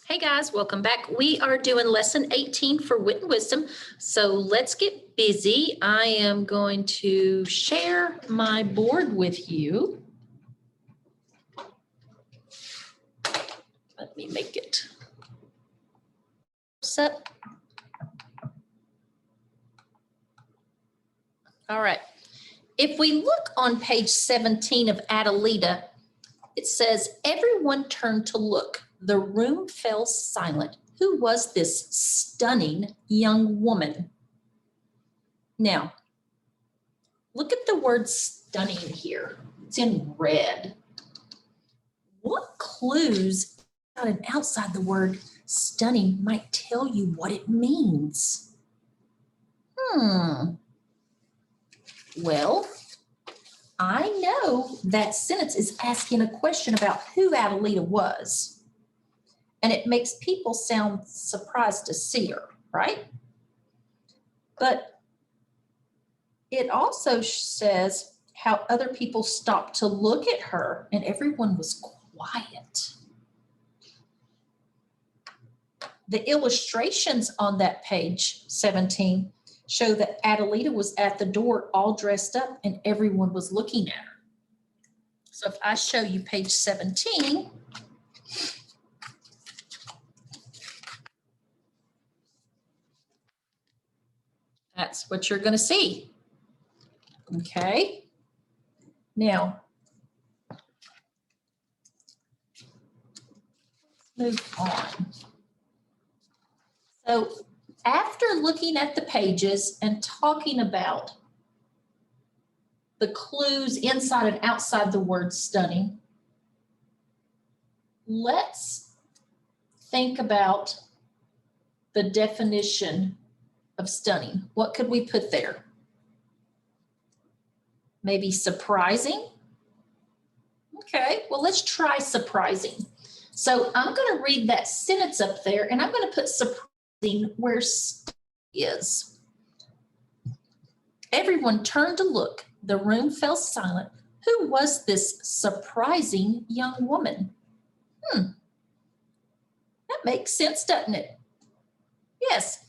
Hey guys, welcome back. We are doing lesson 18 for Wit and Wisdom. So let's get busy. I am going to share my board with you. Let me make it set. All right. If we look on page 17 of Adelita, it says, everyone turned to look. The room fell silent. Who was this stunning young woman? Now, look at the word stunning here. It's in red. What clues out and outside the word stunning might tell you what it means? Well, I know that sentence is asking a question about who Adelita was. And it makes people sound surprised to see her, right? But it also says how other people stopped to look at her and everyone was quiet. The illustrations on that page 17 show that Adelita was at the door all dressed up and everyone was looking at her. So if I show you page 17, that's what you're going to see. Okay. Now, let's move on. So after looking at the pages and talking about the clues inside and outside the word stunning, let's think about the definition of stunning. What could we put there? Maybe surprising? Okay, well, let's try surprising. So I'm going to read that sentence up there and I'm going to put surprising where is. Everyone turned to look. The room fell silent. Who was this surprising young woman? That makes sense, doesn't it? Yes.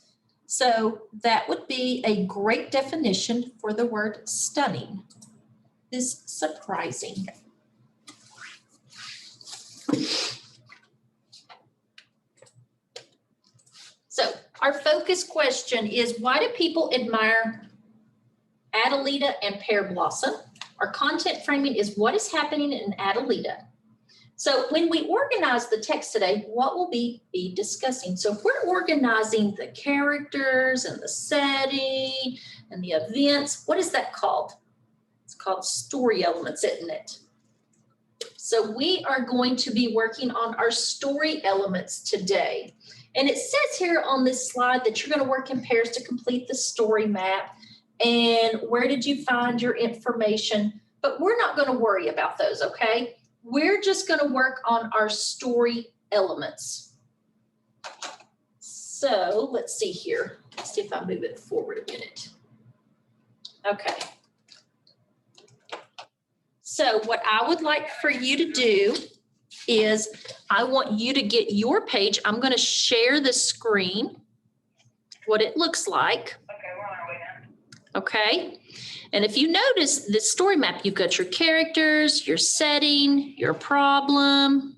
So that would be a great definition for the word stunning, is surprising. So our focus question is, why do people admire Adelita and Pear Blossom? Our content framing is what is happening in Adelita. So when we organize the text today, what will we be discussing? So if we're organizing the characters and the setting and the events, what is that called? It's called story elements, isn't it? So we are going to be working on our story elements today. And it says here on this slide that you're going to work in pairs to complete the story map. And where did you find your information? But we're not going to worry about those, okay? We're just going to work on our story elements. So let's see here. Let's see if I move it forward a minute. Okay. So what I would like for you to do is I want you to get your page. I'm going to share the screen, what it looks like. Okay, we're on our way now. Okay. And if you notice the story map, you've got your characters, your setting, your problem,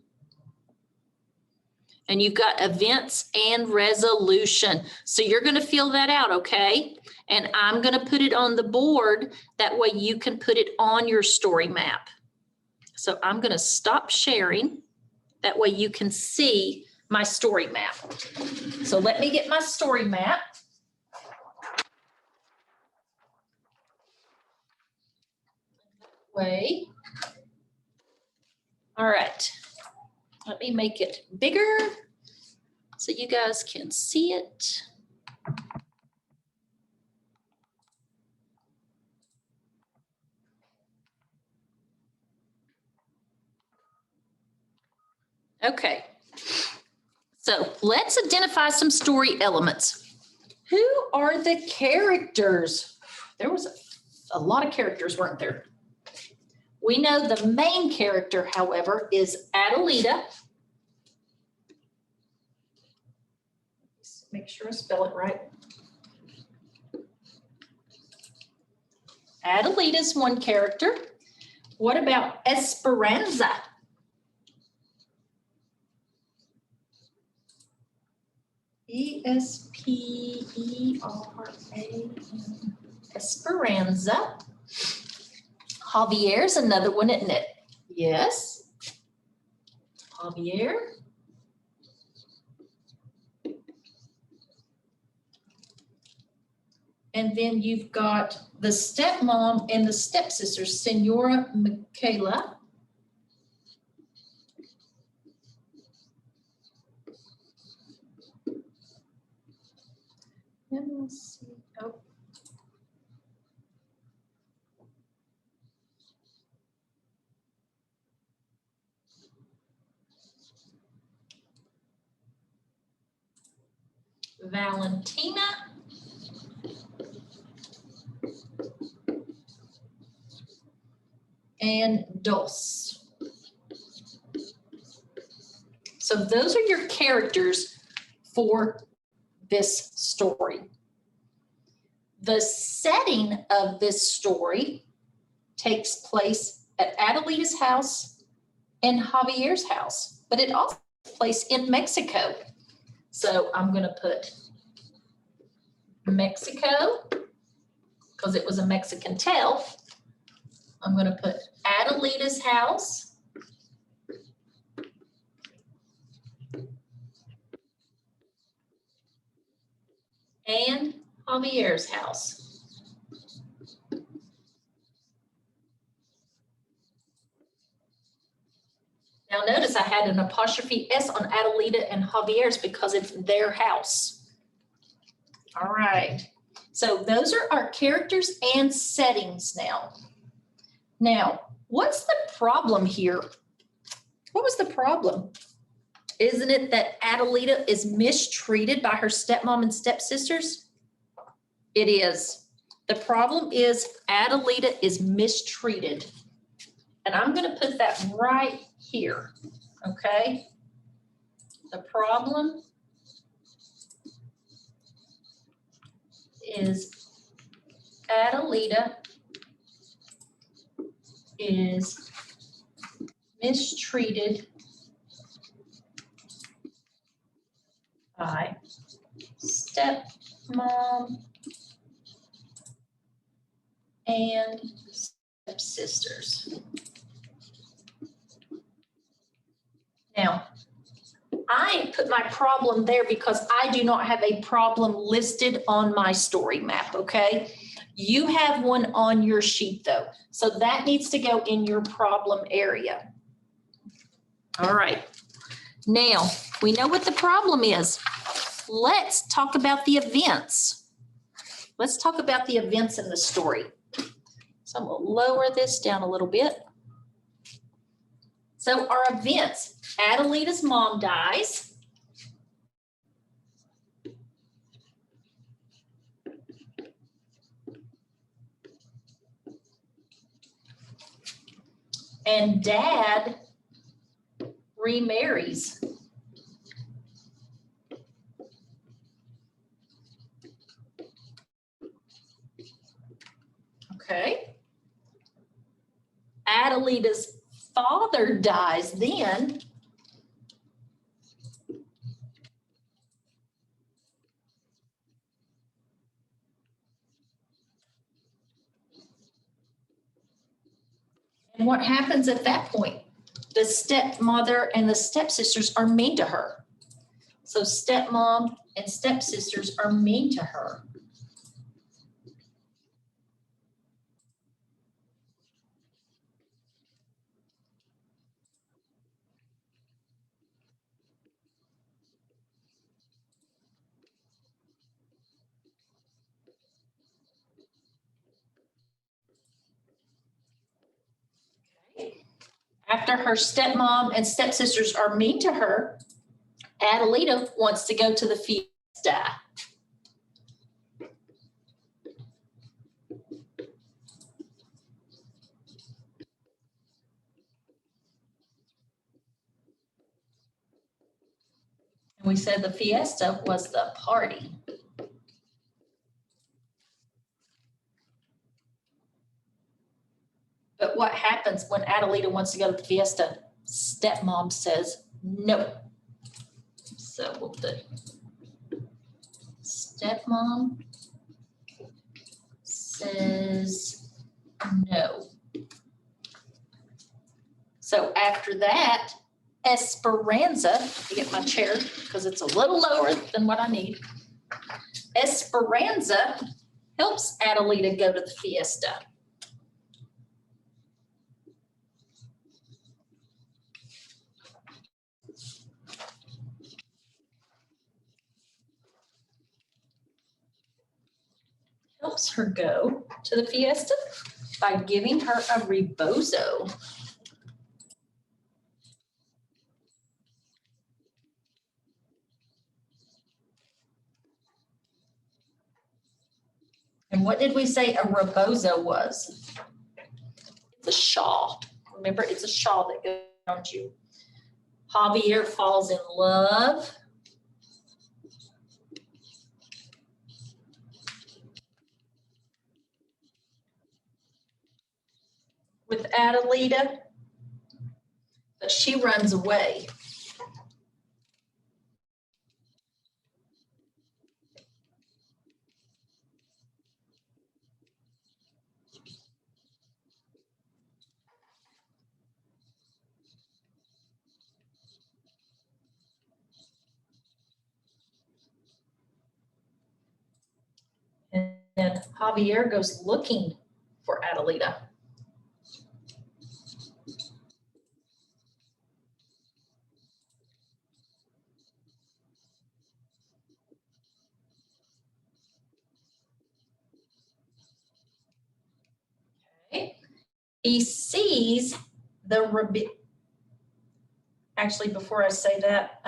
and you've got events and resolution. So you're going to fill that out, okay? And I'm going to put it on the board. That way you can put it on your story map. So I'm going to stop sharing. That way you can see my story map. So let me get my story map. Way. All right. Let me make it bigger so you guys can see it. Okay. So let's identify some story elements. Who are the characters? There was a lot of characters, weren't there? We know the main character, however, is Adelita. Make sure I spell it right. Adelita's one character. What about Esperanza? E-S-P-E-R-A-N. Esperanza. Javier's another one, isn't it? Yes. Javier. And then you've got the stepmom and the stepsisters, Senora Michaela. Let me see. Oh. Valentina. And Dulce. So those are your characters for this story. The setting of this story takes place at Adelita's house and Javier's house, but it also takes place in Mexico. So I'm going to put Mexico because it was a Mexican tale. I'm going to put Adelita's house and Javier's house. Now notice I had an apostrophe S on Adelita and Javier's because it's their house. All right. So those are our characters and settings now. Now, what's the problem here? What was the problem? Isn't it that Adelita is mistreated by her stepmom and stepsisters? It is. The problem is Adelita is mistreated. And I'm going to put that right here, okay? The problem is Adelita is mistreated by stepmom and stepsisters. Now, I put my problem there because I do not have a problem listed on my story map, okay? You have one on your sheet though, so that needs to go in your problem area. All right, now we know what the problem is. Let's talk about the events. Let's talk about the events in the story. So I'm gonna lower this down a little bit. So our events, Adelita's mom dies. And dad remarries. Okay. Adelita's father dies then. And what happens at that point? The stepmother and the stepsisters are mean to her. So stepmom and stepsisters are mean to her. After her stepmom and stepsisters are mean to her, Adelita wants to go to the fiesta. And we said the fiesta was the party. But what happens when Adelita wants to go to the fiesta? Stepmom says no. So we'll do stepmom says no. So after that, Esperanza, to get my chair because it's a little lower than what I need. Esperanza helps Adelita go to the fiesta. Helps her go to the fiesta by giving her a rebozo. And what did we say a rebozo was? It's a shawl. Remember, it's a shawl that goes around you. Javier falls in love with Adelita, but she runs away. And then Javier goes looking for Adelita. Okay. He sees actually, before I say that,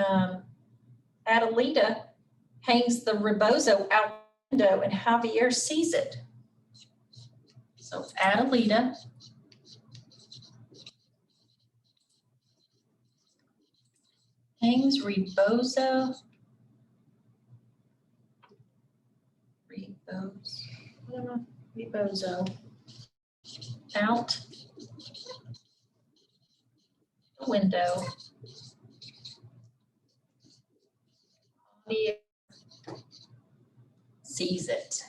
Adelita hangs the rebozo out the window and Javier sees it. So Adelita hangs rebozo out the window. Javier sees it.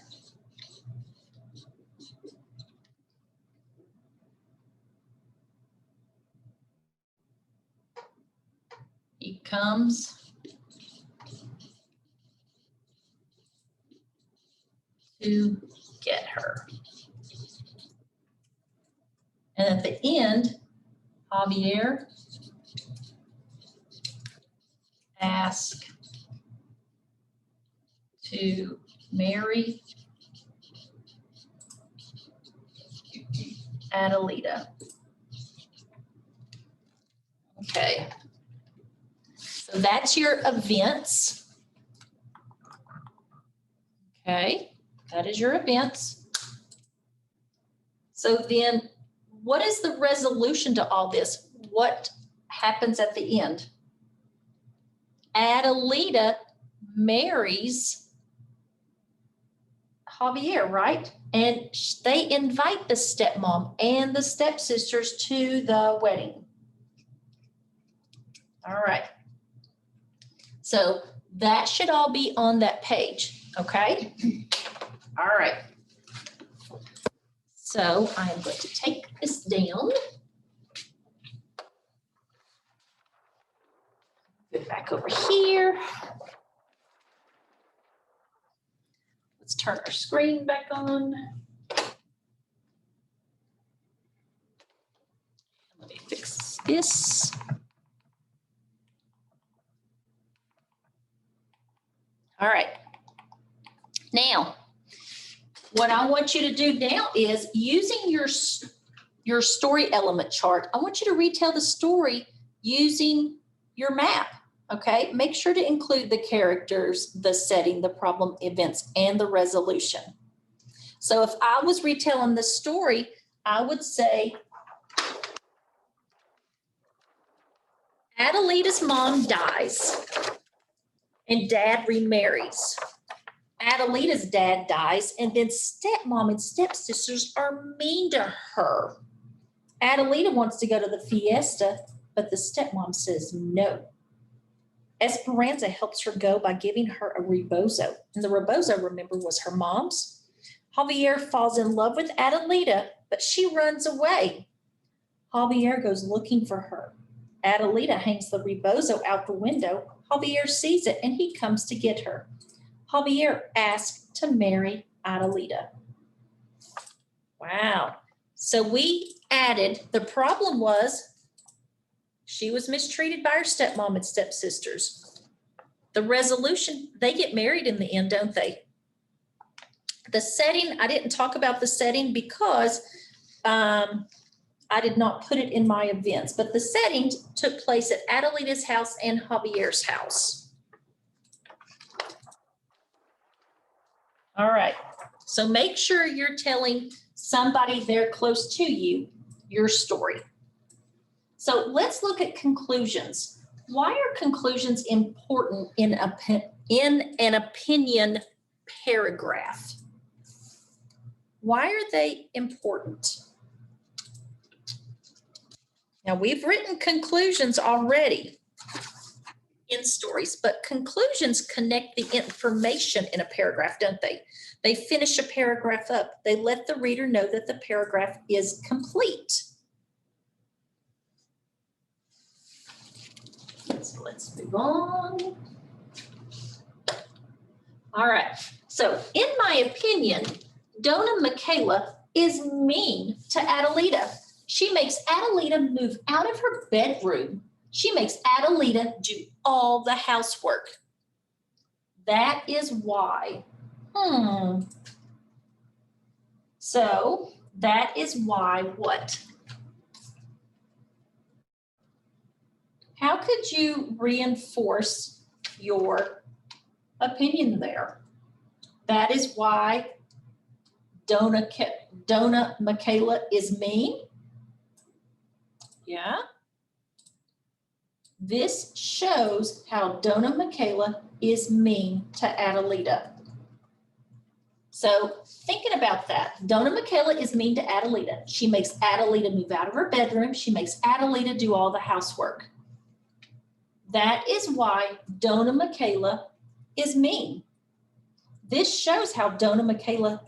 He comes to get her. And at the end, Javier asks to marry Adelita. Okay. So that's your events. Okay, that is your events. So then what is the resolution to all this? What happens at the end? Adelita marries Javier, right? And they invite the stepmom and the stepsisters to the wedding. All right. So that should all be on that page, okay? All right. So I'm going to take this down. Get back over here. Let's turn our screen back on. Let me fix this. All right. Now, what I want you to do now is using your story element chart, I want you to retell the story using your map, okay? Make sure to include the characters, the setting, the problem, events, and the resolution. So if I was retelling this story, I would say, Adelita's mom dies. and dad remarries. Adelita's dad dies, and then stepmom and stepsisters are mean to her. Adelita wants to go to the fiesta, but the stepmom says no. Esperanza helps her go by giving her a rebozo. And the rebozo, remember, was her mom's. Javier falls in love with Adelita, but she runs away. Javier goes looking for her. Adelita hangs the rebozo out the window. Javier sees it and he comes to get her. Javier asks to marry Adelita. Wow. So we added, the problem was she was mistreated by her stepmom and stepsisters. The resolution, they get married in the end, don't they? The setting, I didn't talk about the setting because I did not put it in my events, but the setting took place at Adelita's house and Javier's house. All right, so make sure you're telling somebody there close to you your story. So let's look at conclusions. Why are conclusions important in an opinion paragraph? Why are they important? Now, we've written conclusions already in stories, but conclusions connect the information in a paragraph, don't they? They finish a paragraph up. They let the reader know that the paragraph is complete. So let's move on. All right. So in my opinion, Dona Michaela is mean to Adelita. She makes Adelita move out of her bedroom. She makes Adelita do all the housework. That is why. So that is why what? How could you reinforce your opinion there? That is why Dona Michaela is mean. Yeah. This shows how Dona Michaela is mean to Adelita. So thinking about that, Dona Michaela is mean to Adelita. She makes Adelita move out of her bedroom. She makes Adelita do all the housework. That is why Dona Michaela is mean. This shows how Dona Michaela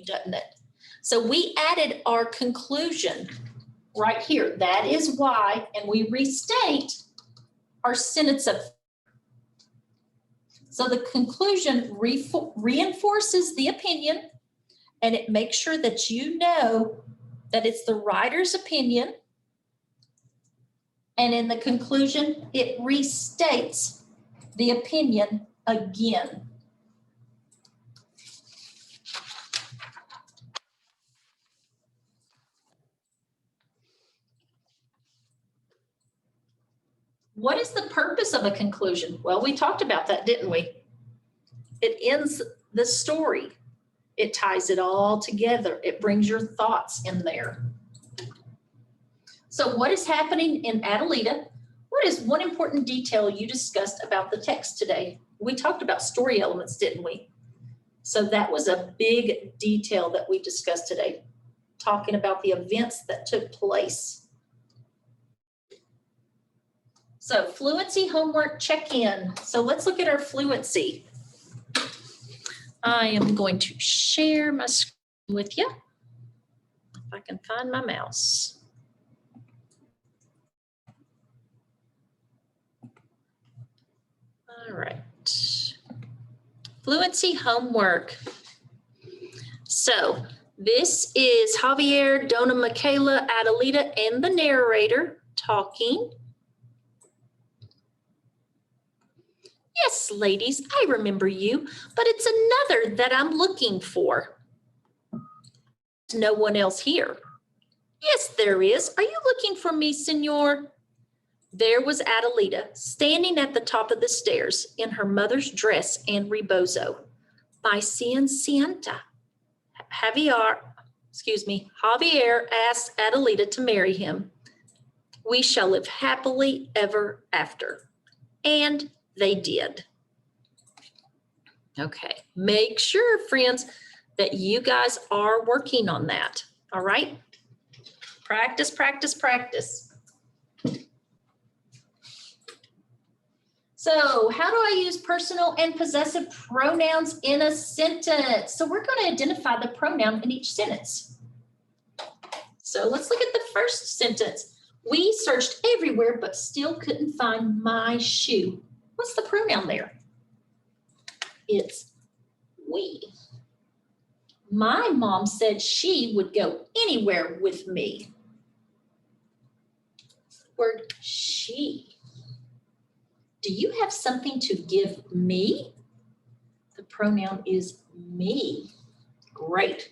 doesn't it? So we added our conclusion right here. That is why, and we restate our sentence of. So the conclusion reinforces the opinion, and it makes sure that you know that it's the writer's opinion. And in the conclusion, it restates the opinion again. What is the purpose of a conclusion? Well, we talked about that, didn't we? It ends the story. It ties it all together. It brings your thoughts in there. So what is happening in Adelita? What is one important detail you discussed about the text today? We talked about story elements, didn't we? So that was a big detail that we discussed today, talking about the events that took place. So fluency homework check-in. So let's look at our fluency. I am going to share my screen with you. If I can find my mouse. All right. Fluency homework. So this is Javier, Dona Michaela, Adelita, and the narrator talking. Yes, ladies, I remember you, but it's another that I'm looking for. No one else here. Yes, there is. Are you looking for me, senor? There was Adelita, standing at the top of the stairs in her mother's dress and rebozo. By Cienta. Javier asked Adelita to marry him. We shall live happily ever after. And they did. Okay, make sure, friends, that you guys are working on that, all right? Practice, practice, practice. So how do I use personal and possessive pronouns in a sentence? So we're going to identify the pronoun in each sentence. So let's look at the first sentence. We searched everywhere, but still couldn't find my shoe. What's the pronoun there? It's we. My mom said she would go anywhere with me. Word she. Do you have something to give me? The pronoun is me. Great.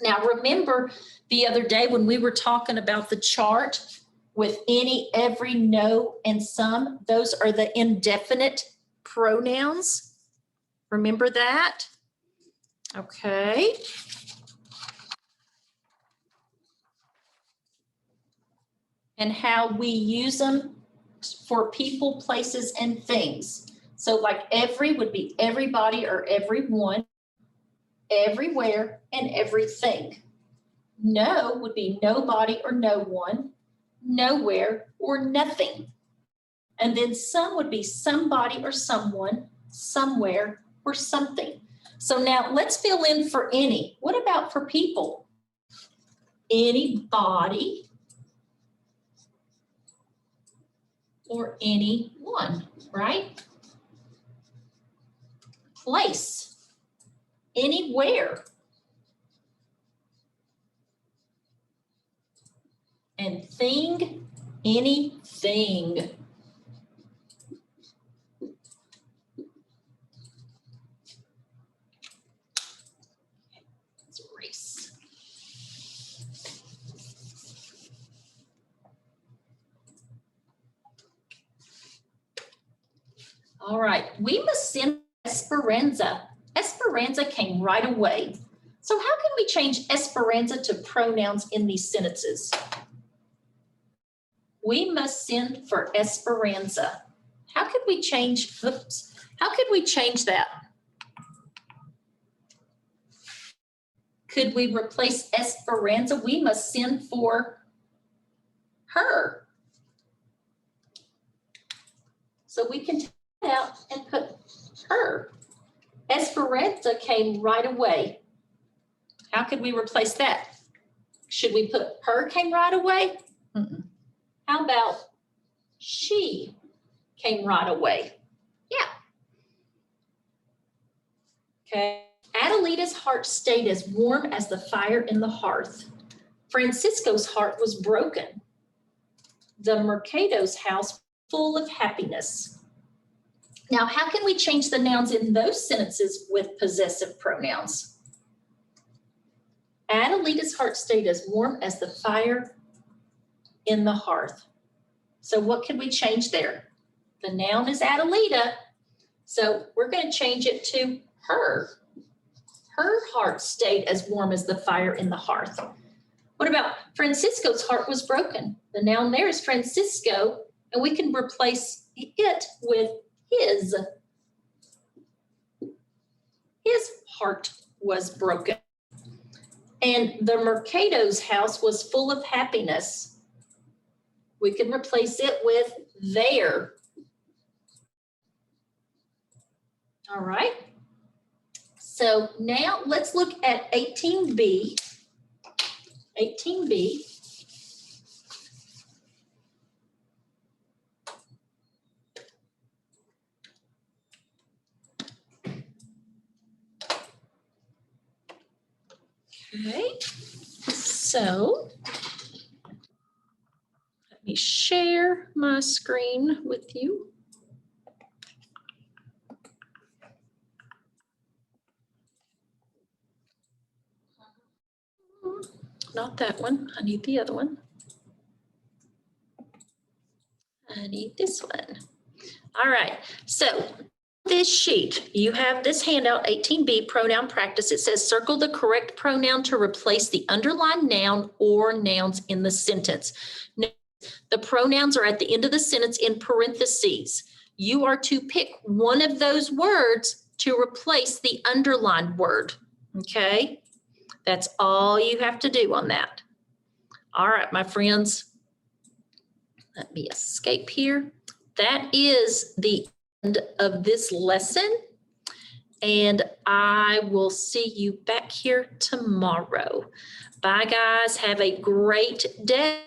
Now remember the other day when we were talking about the chart with any, every, no, and some, those are the indefinite pronouns. Remember that? Okay. And how we use them for people, places, and things. So like every would be everybody or everyone, everywhere, and everything. No would be nobody or no one, nowhere, or nothing. And then some would be somebody or someone, somewhere, or something. So now let's fill in for any. What about for people? Anybody or anyone, right? Place, anywhere. And thing, anything. Let's erase. All right, we must send Esperanza. Esperanza came right away. So how can we change Esperanza to pronouns in these sentences? We must send for Esperanza. How could we change, oops, how could we change that? Could we replace Esperanza? We must send for her. So we can take it out and put her. Esperanza came right away. How could we replace that? Should we put her came right away? Mm-mm. How about she came right away? Yeah. Okay. Adelita's heart stayed as warm as the fire in the hearth. Francisco's heart was broken. The Mercado's house full of happiness. Now, how can we change the nouns in those sentences with possessive pronouns? Adelita's heart stayed as warm as the fire in the hearth. So what can we change there? The noun is Adelita, so we're going to change it to her. Her heart stayed as warm as the fire in the hearth. What about Francisco's heart was broken? The noun there is Francisco, and we can replace it with his. His heart was broken. And the Mercado's house was full of happiness. We can replace it with their. All right. So now let's look at 18B. 18B. Okay, so let me share my screen with you. Not that one, I need the other one. I need this one. All right, so this sheet, you have this handout, 18B, pronoun practice. It says circle the correct pronoun to replace the underlined noun or nouns in the sentence. The pronouns are at the end of the sentence in parentheses. You are to pick one of those words to replace the underlined word, okay? That's all you have to do on that. All right, my friends. Let me escape here. That is the end of this lesson. And I will see you back here tomorrow. Bye, guys. Have a great day.